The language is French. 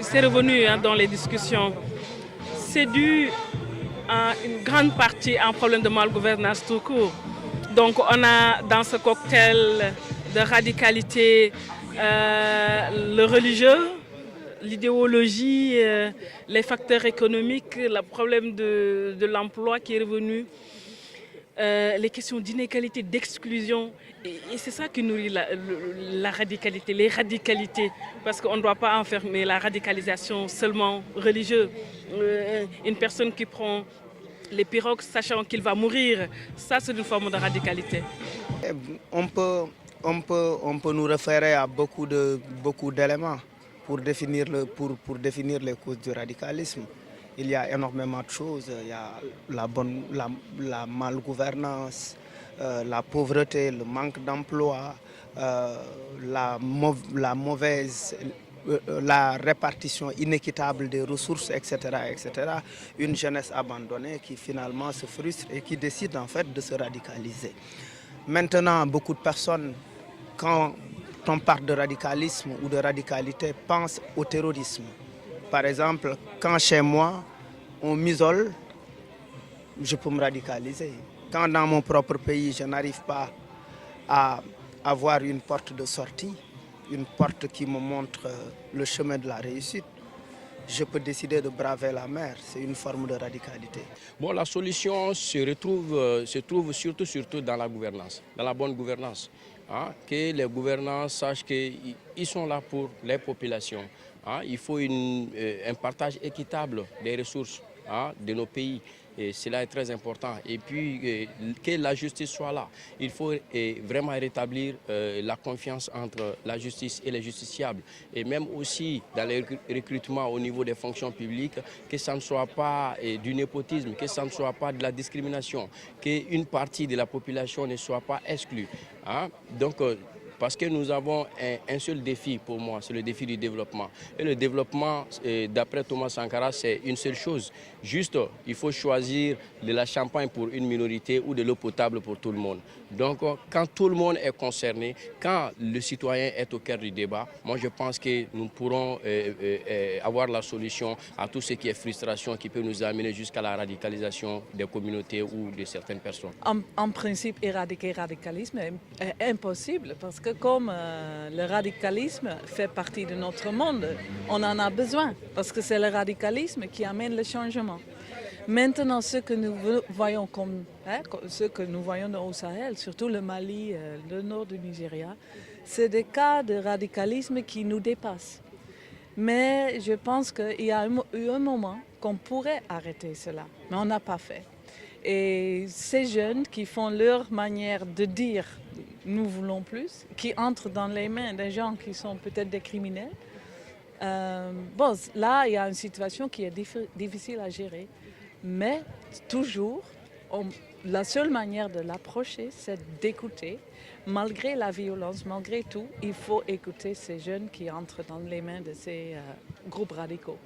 C'est revenu dans les discussions. C'est dû à une grande partie à un problème de malgouvernance tout court. Donc on a dans ce cocktail de radicalité le religieux, l'idéologie, les facteurs économiques, le problème de l'emploi qui est revenu, les questions d'inégalité, d'exclusion. Et c'est ça qui nourrit la radicalité, les radicalités. Parce qu'on ne doit pas enfermer la radicalisation seulement religieuse. Une personne qui prend les pirogues sachant qu'il va mourir, ça c'est une forme de radicalité. On peut, on peut nous référer à beaucoup d'éléments pour pour définir les causes du radicalisme. Il y a énormément de choses. Il y a la malgouvernance, la pauvreté, le manque d'emploi, la répartition inéquitable des ressources, etc., etc. Une jeunesse abandonnée qui finalement se frustre et qui décide en fait de se radicaliser. Maintenant, beaucoup de personnes, quand on parle de radicalisme ou de radicalité, pensent au terrorisme. Par exemple, quand chez moi, on m'isole, je peux me radicaliser. Quand dans mon propre pays, je n'arrive pas à avoir une porte de sortie, une porte qui me montre le chemin de la réussite, je peux décider de braver la mer. C'est une forme de radicalité. Bon, la solution se trouve surtout dans la gouvernance, dans la bonne gouvernance. Hein, que les gouvernants sachent qu'ils sont là pour les populations. Hein, il faut un partage équitable des ressources de nos pays. Et cela est très important. Et puis, que la justice soit là. Il faut vraiment rétablir la confiance entre la justice et les justiciables. Et même aussi dans les recrutements au niveau des fonctions publiques, que ça ne soit pas du népotisme, que ça ne soit pas de la discrimination, qu'une partie de la population ne soit pas exclue. Hein? Donc, parce que nous avons un seul défi pour moi, c'est le défi du développement. Et le développement, d'après Thomas Sankara, c'est une seule chose. Juste, il faut choisir de la champagne pour une minorité ou de l'eau potable pour tout le monde. Donc, quand tout le monde est concerné, quand le citoyen est au cœur du débat, moi je pense que nous pourrons avoir la solution à tout ce qui est frustration qui peut nous amener jusqu'à la radicalisation des communautés ou de certaines personnes. En principe, éradiquer le radicalisme est impossible parce que comme le radicalisme fait partie de notre monde, on en a besoin parce que c'est le radicalisme qui amène le changement. Maintenant, ce que nous voyons ce que nous voyons au Sahel, surtout le Mali, le nord du Nigeria, c'est des cas de radicalisme qui nous dépassent. Mais je pense qu'il y a eu un moment qu'on pourrait arrêter cela, mais on n'a pas fait. Et ces jeunes qui font leur manière de dire « nous voulons plus », qui entrent dans les mains des gens qui sont peut-être des criminels, bon, là, il y a une situation qui est difficile à gérer. Mais toujours, la seule manière de l'approcher, c'est d'écouter. Malgré la violence, malgré tout, il faut écouter ces jeunes qui entrent dans les mains de ces groupes radicaux.